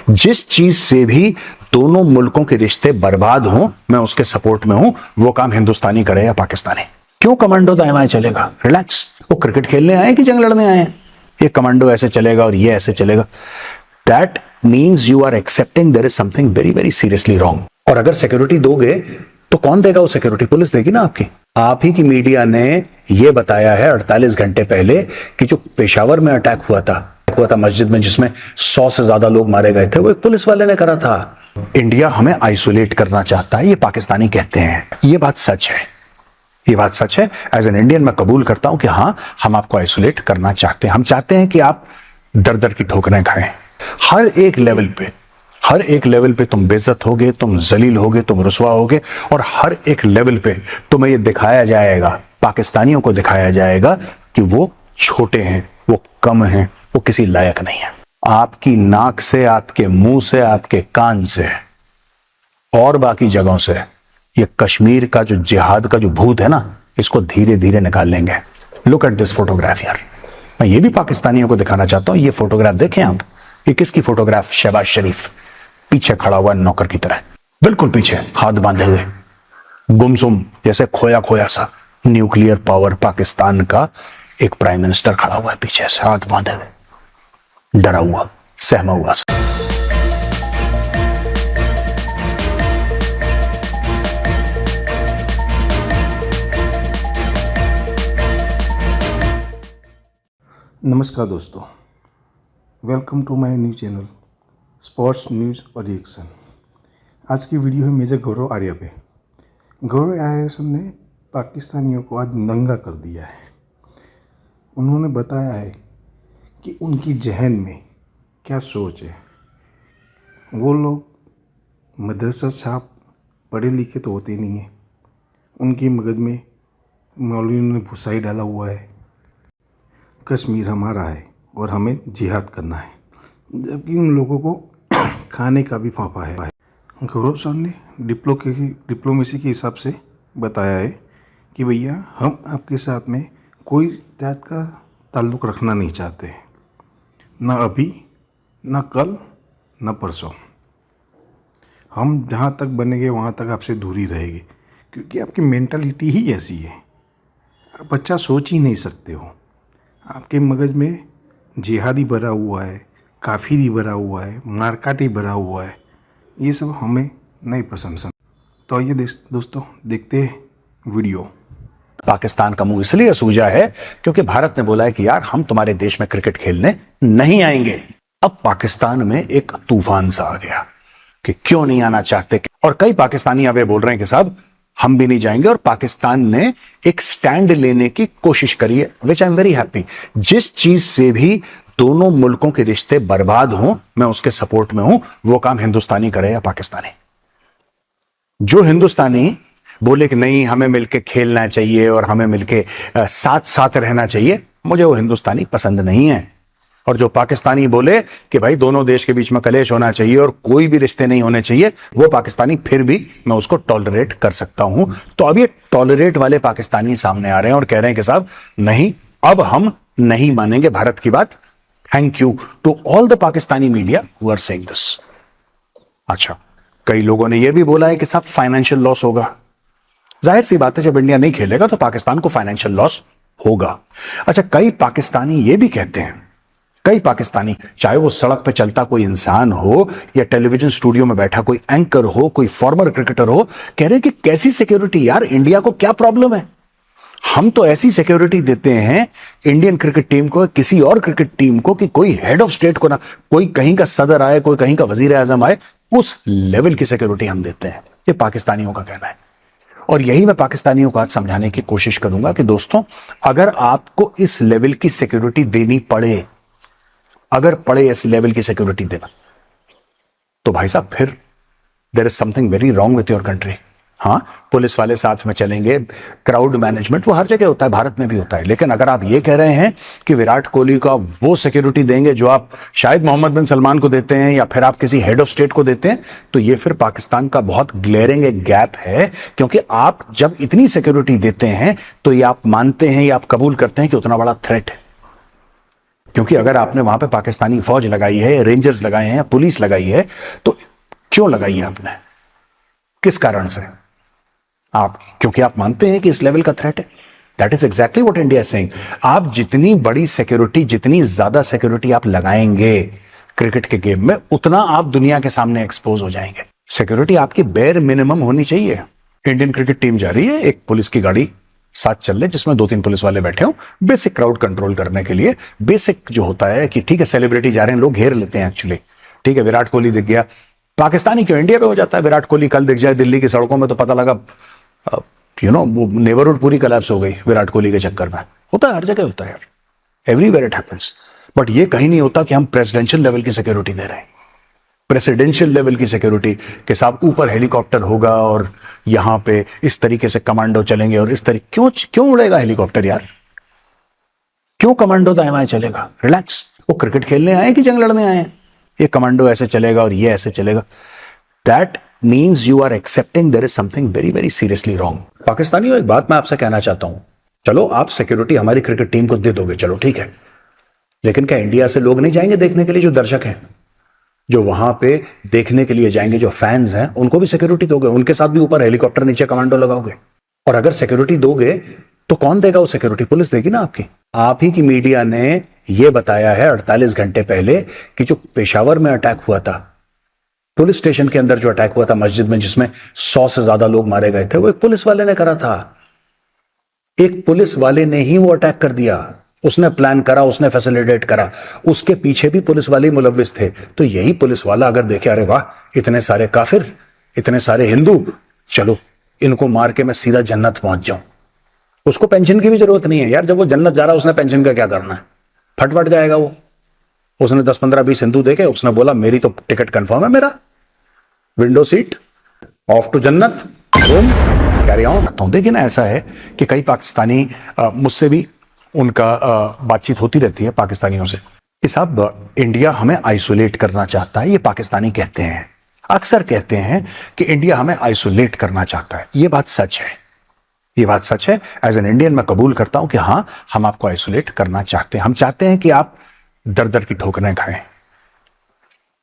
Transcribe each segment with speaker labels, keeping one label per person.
Speaker 1: जिस चीज से भी दोनों मुल्कों के रिश्ते बर्बाद हों, मैं उसके सपोर्ट में हूं। वो काम हिंदुस्तानी करे या पाकिस्तानी। क्यों कमांडो दाएं बाएं चलेगा? रिलैक्स। वो क्रिकेट खेलने आए कि जंग लड़ने आए? ये कमांडो ऐसे चलेगा और ये ऐसे चलेगा, that means you are accepting there is something very very seriously wrong. और अगर सिक्योरिटी दोगे तो कौन देगा वो सिक्योरिटी? पुलिस देगी ना आपकी। आप ही की मीडिया ने यह बताया है 48 घंटे पहले कि जो पेशावर में अटैक हुआ था मस्जिद में, जिसमें 100 से ज्यादा लोग मारे गए थे, वो एक पुलिस वाले ने करा था। इंडिया हमें आइसोलेट करना चाहता है, ये पाकिस्तानी कहते हैं। ये बात सच है, ये बात सच है। एज एन इंडियन मैं कबूल करता हूं कि हां, हम आपको आइसोलेट करना चाहते हैं। हम चाहते हैं कि आप दर दर की ठोकरें खाएं। हर एक लेवल पे तुम बेइज्जत होगे, तुम जलील होगे, तुम रुसवा होगे, और हर एक लेवल पे तुम्हें यह दिखाया जाएगा, पाकिस्तानियों को दिखाया जाएगा कि वो छोटे हैं, वो कम हैं, वो किसी लायक नहीं है। आपकी नाक से, आपके मुंह से, आपके कान से और बाकी जगहों से ये कश्मीर का जो जिहाद का जो भूत है ना, इसको धीरे धीरे निकाल लेंगे। लुक एट दिस फोटोग्राफ यार। मैं ये भी पाकिस्तानियों को दिखाना चाहता हूं। ये फोटोग्राफ देखें आप। ये किसकी फोटोग्राफ? शहबाज शरीफ पीछे खड़ा हुआ नौकर की तरह, बिल्कुल पीछे, हाथ बांधे हुए, गुमसुम, जैसे खोया खोया सा। न्यूक्लियर पावर पाकिस्तान का एक प्राइम मिनिस्टर खड़ा हुआ है पीछे से, हाथ बांधे हुए, डरा हुआ, सहमा हुआ सा।
Speaker 2: नमस्कार दोस्तों, welcome to my new channel sports news और रिएक्शन। आज की वीडियो है मेजर गौरव आर्या पे। गौरव आर्या साहब ने पाकिस्तानियों को आज नंगा कर दिया है। उन्होंने बताया है कि उनकी जहन में क्या सोच है। वो लोग मदरसा साहब पढ़े लिखे तो होते नहीं हैं, उनकी मगज में मौलवी ने भुसाई डाला हुआ है, कश्मीर हमारा है और हमें जिहाद करना है, जबकि उन लोगों को खाने का भी फाफा है। गौरव सर ने डिप्लोमेसी के हिसाब से बताया है कि भैया हम आपके साथ में कोई जात का ताल्लुक़ रखना नहीं चाहते, ना अभी, ना कल, ना परसों। हम जहाँ तक बनेंगे वहाँ तक आपसे दूरी रहेगी, क्योंकि आपकी मेंटालिटी ही ऐसी है। आप अच्छा सोच ही नहीं सकते हो। आपके मगज में जिहादी भरा हुआ है, काफिरी भरा हुआ है, मारकाटी भरा हुआ है। ये सब हमें नहीं पसंद। तो आइए दोस्तों देखते हैं वीडियो।
Speaker 1: पाकिस्तान का मुंह इसलिए सूजा है क्योंकि भारत ने बोला है कि यार हम तुम्हारे देश में क्रिकेट खेलने नहीं आएंगे। अब पाकिस्तान में एक तूफान सा आ गया कि क्यों नहीं आना चाहते, और कई पाकिस्तानी अब ये बोल रहे हैं कि साहब हम भी नहीं जाएंगे। और पाकिस्तान ने एक स्टैंड लेने की कोशिश करी है, विच आई एम वेरी हैप्पी। जिस चीज से भी दोनों मुल्कों के रिश्ते बर्बाद हों, मैं उसके सपोर्ट में हूं। वो काम हिंदुस्तानी करे या पाकिस्तानी। जो हिंदुस्तानी बोले कि नहीं हमें मिलके खेलना चाहिए और हमें मिलके साथ साथ रहना चाहिए, मुझे वो हिंदुस्तानी पसंद नहीं है। और जो पाकिस्तानी बोले कि भाई दोनों देश के बीच में कलेश होना चाहिए और कोई भी रिश्ते नहीं होने चाहिए, वो पाकिस्तानी फिर भी मैं उसको टॉलरेट कर सकता हूं। तो अब ये टॉलरेट वाले पाकिस्तानी सामने आ रहे हैं और कह रहे हैं कि साहब नहीं, अब हम नहीं मानेंगे भारत की बात। Thank you to all the Pakistani media who are saying this. अच्छा, कई लोगों ने यह भी बोला है कि साहब फाइनेंशियल लॉस होगा। जाहिर सी बात है, जब इंडिया नहीं खेलेगा तो पाकिस्तान को फाइनेंशियल लॉस होगा। अच्छा, कई पाकिस्तानी ये भी कहते हैं, कई पाकिस्तानी, चाहे वो सड़क पे चलता कोई इंसान हो या टेलीविजन स्टूडियो में बैठा कोई एंकर हो, कोई फॉर्मर क्रिकेटर हो, कह रहे हैं कि कैसी सिक्योरिटी यार, इंडिया को क्या प्रॉब्लम है? हम तो ऐसी सिक्योरिटी देते हैं इंडियन क्रिकेट टीम को, किसी और क्रिकेट टीम को, कि कोई हेड ऑफ स्टेट को ना, कोई कहीं का सदर आए, कोई कहीं का वजीर आजम आए, उस लेवल की सिक्योरिटी हम देते हैं। ये पाकिस्तानियों का कहना है। और यही मैं पाकिस्तानियों को आज समझाने की कोशिश करूंगा कि दोस्तों, अगर आपको इस लेवल की सिक्योरिटी देनी पड़े, अगर पड़े इस लेवल की सिक्योरिटी देना, तो भाई साहब फिर there is something very wrong with your country. हाँ, पुलिस वाले साथ में चलेंगे, क्राउड मैनेजमेंट वो हर जगह होता है, भारत में भी होता है। लेकिन अगर आप ये कह रहे हैं कि विराट कोहली का वो सिक्योरिटी देंगे जो आप शायद मोहम्मद बिन सलमान को देते हैं या फिर आप किसी हेड ऑफ स्टेट को देते हैं, तो ये फिर पाकिस्तान का बहुत ग्लेयरिंग एक गैप है। क्योंकि आप जब इतनी सिक्योरिटी देते हैं तो ये आप मानते हैं या आप कबूल करते हैं कि उतना बड़ा थ्रेट है। क्योंकि अगर आपने वहां पे पाकिस्तानी फौज लगाई है, रेंजर्स लगाए हैं, पुलिस लगाई है, तो क्यों लगाई है आपने? किस कारण से? आप क्योंकि आप मानते हैं कि इस लेवल का थ्रेट है। That is exactly what India is saying. आप जितनी बड़ी सिक्योरिटी, जितनी ज्यादा सिक्योरिटी आप लगाएंगे क्रिकेट के गेम में, उतना आप दुनिया के सामने एक्सपोज हो जाएंगे। सिक्योरिटी आपकी बेयर मिनिमम होनी चाहिए। इंडियन क्रिकेट टीम जा रही है, एक पुलिस की गाड़ी साथ चल रही, जिसमें 2-3 पुलिस वाले बैठे हो, बेसिक क्राउड कंट्रोल करने के लिए। बेसिक जो होता है कि ठीक है, सेलिब्रिटी जा रहे हैं, लोग घेर लेते हैं एक्चुअली। ठीक है, विराट कोहली दिख गया, पाकिस्तानी क्यों, इंडिया पे हो जाता है। विराट कोहली कल दिख जाए दिल्ली की सड़कों में, तो पता लगा वो नेबरहुड पूरी कोलैप्स हो गई विराट कोहली के चक्कर में। होता है, हर जगह होता है यार, एवरीवेयर इट हैपेंस। बट ये कहीं नहीं होता कि हम प्रेसिडेंशियल लेवल की सिक्योरिटी दे रहे हैं। प्रेसिडेंशियल लेवल की सिक्योरिटी के साथ ऊपर हेलीकॉप्टर होगा और यहां पे इस तरीके से कमांडो चलेंगे, और इस तरीके क्यों उड़ेगा हेलीकॉप्टर यार? क्यों कमांडो दाएं बाएं चलेगा? रिलैक्स। वो क्रिकेट खेलने आए कि जंग लड़ने आए हैं? ये कमांडो ऐसे चलेगा और ये ऐसे चलेगा। That means you are accepting there is something very very seriously wrong. पाकिस्तानियों, एक बात मैं आपसे कहना चाहता हूं, चलो आप सिक्योरिटी हमारी क्रिकेट टीम को दे दोगे, चलो ठीक है, लेकिन क्या इंडिया से लोग नहीं जाएंगे देखने के लिए? जो दर्शक हैं, जो वहां पे देखने के लिए जाएंगे, जो फैंस हैं, उनको भी सिक्योरिटी दोगे? उनके साथ भी ऊपर हेलीकॉप्टर, नीचे कमांडो लगाओगे? और अगर सिक्योरिटी दोगे तो कौन देगा वो सिक्योरिटी? पुलिस देगी ना आपकी। आप ही की मीडिया ने यह बताया है 48 घंटे पहले कि जो पेशावर में अटैक हुआ था, पुलिस स्टेशन के अंदर जो अटैक हुआ था मस्जिद में, जिसमें 100 से ज्यादा लोग मारे गए थे, वो एक पुलिस वाले ने करा था। एक पुलिस वाले ने ही वो अटैक कर दिया। उसने प्लान करा, उसने फैसिलिटेट करा, उसके पीछे भी पुलिस वाले ही मुलव्विस थे। तो यही पुलिस वाला अगर देखे, अरे वाह, इतने सारे काफिर, इतने सारे हिंदू, चलो इनको मार के मैं सीधा जन्नत पहुंच जाऊं, उसको पेंशन की भी जरूरत नहीं है यार। जब वो जन्नत जा रहा है, उसने पेंशन का क्या करना है? फटफट जाएगा वो। उसने 10, 15, 20 हिंदू देखे, उसने बोला मेरी तो टिकट कंफर्म है, मेरा विंडो सीट, ऑफ टू जन्नत, होम, कैरी ऑन। देखिए ना, ऐसा है कि कई पाकिस्तानी, मुझसे भी उनका बातचीत होती रहती है पाकिस्तानियों से, कि साहब इंडिया हमें आइसोलेट करना चाहता है। ये पाकिस्तानी कहते हैं, अक्सर कहते हैं कि इंडिया हमें आइसोलेट करना चाहता है। ये बात सच है, ये बात सच है। एज एन इंडियन मैं कबूल करता हूं कि हां, हम आपको आइसोलेट करना चाहते हैं। हम चाहते हैं कि आप दर दर की ठोकरें खाएं।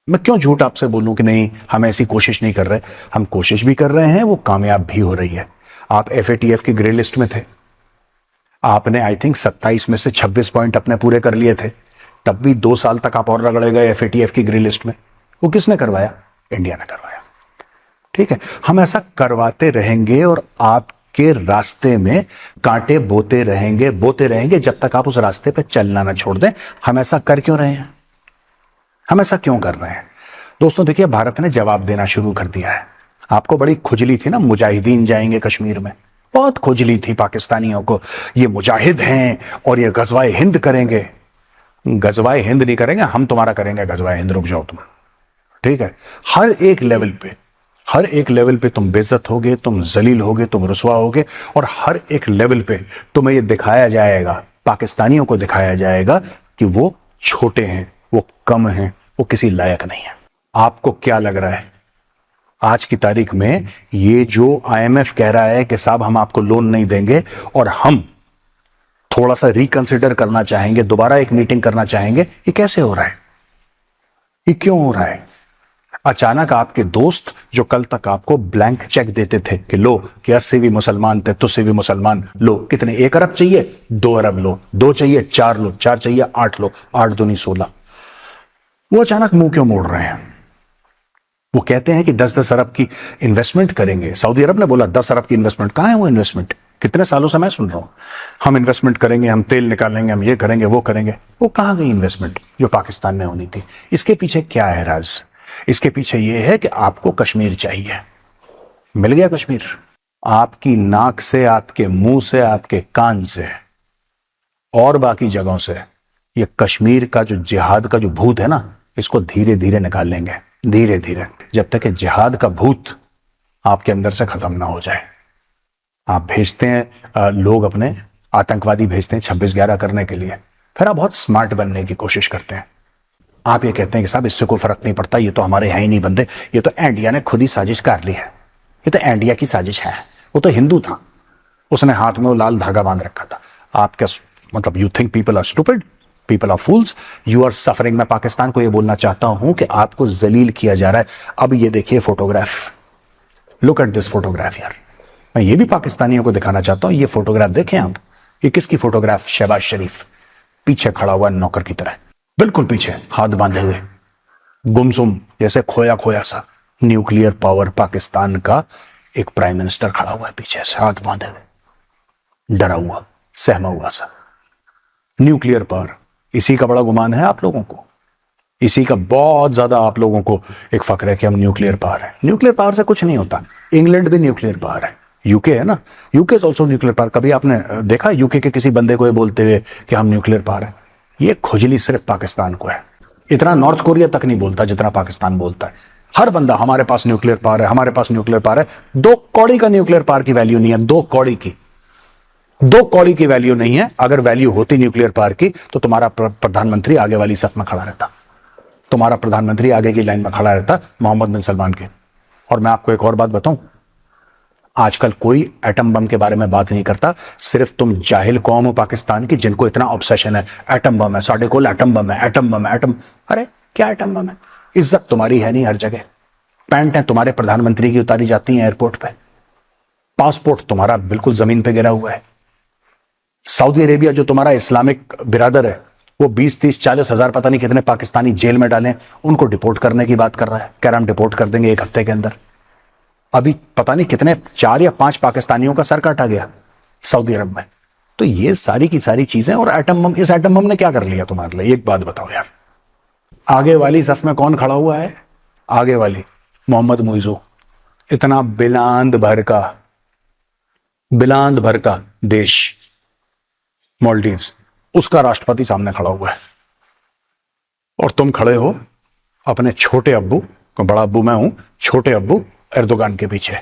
Speaker 1: मैं क्यों झूठ आपसे बोलूं कि नहीं, हम ऐसी कोशिश नहीं कर रहे। हम कोशिश भी कर रहे हैं, वो कामयाब भी हो रही है। आप FATF की ग्रे लिस्ट में थे, आपने आई थिंक 27 में से 26 पॉइंट अपने पूरे कर लिए थे, तब भी 2 साल तक आप और रगड़े गए FATF की ग्रे लिस्ट में। वो किसने करवाया? इंडिया ने करवाया। ठीक है, हम ऐसा करवाते रहेंगे और आपके रास्ते में कांटे बोते रहेंगे जब तक आप उस रास्ते पे चलना ना छोड़ दें। हम ऐसा कर क्यों रहे हैं? हम ऐसा क्यों कर रहे हैं? दोस्तों देखिए, भारत ने जवाब देना शुरू कर दिया है। आपको बड़ी खुजली थी ना, मुजाहिदीन जाएंगे कश्मीर में, बहुत खुजली थी पाकिस्तानियों को, ये मुजाहिद हैं और ये गजवाए हिंद करेंगे। गजवाए हिंद नहीं करेंगे, हम तुम्हारा करेंगे गजवाए हिंद, रुक जाओ तुम। ठीक है, हर एक लेवल पे तुम बेइज्जत होगे, तुम जलील होगे, तुम रुसवा होगे, और हर एक लेवल पे तुम्हें ये दिखाया जाएगा, पाकिस्तानियों को दिखाया जाएगा कि वो छोटे हैं, वो कम हैं, वो किसी लायक नहीं है। आपको क्या लग रहा है आज की तारीख में ये जो IMF कह रहा है कि साहब हम आपको लोन नहीं देंगे और हम थोड़ा सा रिकंसिडर करना चाहेंगे, दोबारा एक मीटिंग करना चाहेंगे, ये कैसे हो रहा है? ये क्यों हो रहा है? अचानक आपके दोस्त जो कल तक आपको ब्लैंक चेक देते थे कि लो कि 80 भी मुसलमान थे, तुझसे भी मुसलमान, लो कितने, 1 अरब चाहिए 2 अरब लो, 2 चाहिए 4 लो, 4 चाहिए 8 लो, 8 दूनी 16, वो अचानक मुंह क्यों मोड़ रहे हैं? वो कहते हैं कि 10-10 अरब की इन्वेस्टमेंट करेंगे। सऊदी अरब ने बोला 10 अरब की इन्वेस्टमेंट। कहां है वो इन्वेस्टमेंट? कितने सालों से मैं सुन रहा हूं, हम इन्वेस्टमेंट करेंगे, हम तेल निकालेंगे, हम ये करेंगे, वो करेंगे। वो कहां गई इन्वेस्टमेंट जो पाकिस्तान में होनी थी? इसके पीछे क्या है राज? इसके पीछे ये है कि आपको कश्मीर चाहिए। मिल गया कश्मीर, आपकी नाक से, आपके मुंह से, आपके कान से और बाकी जगहों से ये कश्मीर का जो जिहाद का जो भूत है ना, इसको धीरे धीरे निकाल लेंगे, धीरे धीरे, जब तक कि जिहाद का भूत आपके अंदर से खत्म ना हो जाए। आप भेजते हैं लोग अपने आतंकवादी भेजते हैं 26/11 करने के लिए, फिर आप बहुत स्मार्ट बनने की कोशिश करते हैं। आप ये कहते हैं कि साहब इससे कोई फर्क नहीं पड़ता, ये तो हमारे यहाँ ही नहीं बनते, ये तो इंडिया ने खुद ही साजिश कर ली है, ये तो इंडिया की साजिश है, वो तो हिंदू था, उसने हाथ में वो लाल धागा बांध रखा था। आप क्या मतलब, you think people are stupid? People are fools, you are suffering. मैं पाकिस्तान को यह बोलना चाहता हूं कि आपको जलील किया जा रहा है। अब ये देखिए photograph, look at this photograph यार। मैं ये भी पाकिस्तानियों को दिखाना चाहता हूं, ये फोटोग्राफ देखें आप। ये किसकी फोटोग्राफ? शहबाज शरीफ पीछे खड़ा हुआ नौकर की तरह, बिल्कुल पीछे, हाथ बांधे हुए, गुमसुम, जैसे खोया खोया सा। न्यूक्लियर पावर पाकिस्तान का एक प्राइम मिनिस्टर खड़ा हुआ है पीछे से, हाथ बांधे हुए, डरा हुआ, सहमा हुआ सा। न्यूक्लियर पावर, इसी का बड़ा गुमान है आप लोगों को, इसी का बहुत ज्यादा आप लोगों को एक फक्र है कि हम न्यूक्लियर पावर है। न्यूक्लियर पावर से कुछ नहीं होता। इंग्लैंड भी न्यूक्लियर पावर है, यूके है ना, UK is also nuclear power. कभी आपने देखा यूके के किसी बंदे को ये बोलते हुए कि हम न्यूक्लियर पावर है? ये खुजली सिर्फ पाकिस्तान को है। इतना नॉर्थ कोरिया तक नहीं बोलता जितना पाकिस्तान बोलता है। हर बंदा हमारे पास न्यूक्लियर पावर है, हमारे पास न्यूक्लियर पावर है। 2 कौड़ी का न्यूक्लियर पावर की वैल्यू नहीं है, 2 कौड़ी की, 2 कौड़ी की वैल्यू नहीं है। अगर वैल्यू होती न्यूक्लियर पावर की तो तुम्हारा प्रधानमंत्री आगे वाली सफ में खड़ा रहता, तुम्हारा प्रधानमंत्री आगे की लाइन में खड़ा रहता मोहम्मद बिन सलमान के। और मैं आपको एक और बात बताऊं, आजकल कोई एटम बम के बारे में बात नहीं करता। सिर्फ तुम जाहिल कौम हो पाकिस्तान की जिनको इतना ऑब्सेशन है, एटम बम है, साढ़े को एटम बम है, एटम बम है, एटम। अरे क्या एटम बम है? इज्जत तुम्हारी है नहीं हर जगह। पैंट है तुम्हारे प्रधानमंत्री की उतारी जाती है एयरपोर्ट पे, पासपोर्ट तुम्हारा बिल्कुल जमीन पे गिरा हुआ है। सऊदी अरेबिया जो तुम्हारा इस्लामिक बिरादर है, वो 20-30-40 हजार पता नहीं कितने पाकिस्तानी जेल में डालें, उनको डिपोर्ट करने की बात कर रहा है। कह रहा हम डिपोर्ट कर देंगे 1 हफ्ते के अंदर। अभी पता नहीं कितने 4 या 5 पाकिस्तानियों का सर काटा गया सऊदी अरब में। तो ये सारी की सारी चीजें। और एटम बम, इस एटम बम ने क्या कर लिया तुम्हारे लिए? एक बात बताओ यार। आगे वाली सफ में कौन खड़ा हुआ है? आगे वाली मोहम्मद मुइज़ो, इतना बिलांद भर का देश मालदीव्स, उसका राष्ट्रपति सामने खड़ा हुआ है। और तुम खड़े हो अपने छोटे अब्बू, बड़ा अब्बू मैं हूं, छोटे अब्बू एर्दोगान के पीछे।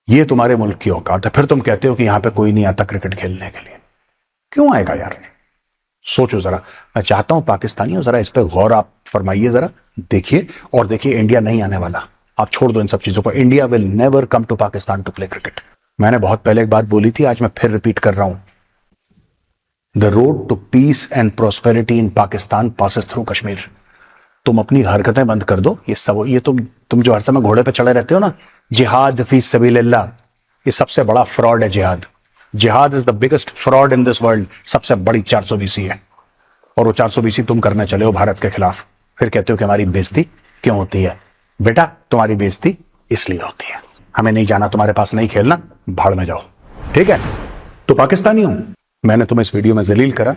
Speaker 1: ये तुम्हारे मुल्क की औकात है। फिर तुम कहते हो कि यहां पे कोई नहीं आता क्रिकेट खेलने के लिए। क्यों आएगा यार? सोचो जरा। मैं चाहता हूं पाकिस्तानियों, जरा इस पे गौर आप फरमाइए, जरा देखिए। और देखिए, इंडिया नहीं आने वाला। आप छोड़ दो इन सब चीजों को। India will never come to Pakistan to play cricket. मैंने बहुत पहले एक बात बोली थी, आज मैं फिर रिपीट कर रहा हूं। The road to peace and prosperity in Pakistan passes through Kashmir. तुम अपनी हरकतें बंद कर दो। ये तुम जो हर समय घोड़े पे चढ़े रहते हो ना, जिहाद फी सबीलिल्लाह, ये सबसे बड़ा फ्रॉड है। जिहाद is the biggest fraud in this world. सबसे बड़ी 420 है। और वो 420 तुम करने चले हो भारत के खिलाफ। फिर कहते हो कि हमारी बेइज्जती क्यों होती है? बेटा, तुम्हारी बेइज्जती इसलिए होती है। हमें नहीं जाना, तुम्हारे पास नहीं खेलना, भाड़ में जाओ। ठीक है? तो पाकिस्तानी हूं, मैंने तुम्हें इस वीडियो में जलील करा,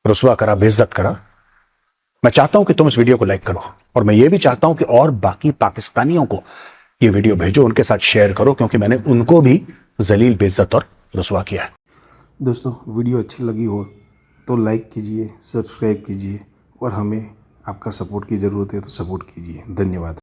Speaker 1: रुसवा करा, बेइज्जत करा। मैं चाहता हूं कि तुम इस वीडियो को लाइक करो। और मैं ये भी चाहता हूं कि और बाकी पाकिस्तानियों को ये वीडियो भेजो, उनके साथ शेयर करो, क्योंकि मैंने उनको भी जलील, बेइज्जत और रुसवा किया है।
Speaker 2: दोस्तों, वीडियो अच्छी लगी हो तो लाइक कीजिए, सब्सक्राइब कीजिए, और हमें आपका सपोर्ट की ज़रूरत है तो सपोर्ट कीजिए। धन्यवाद।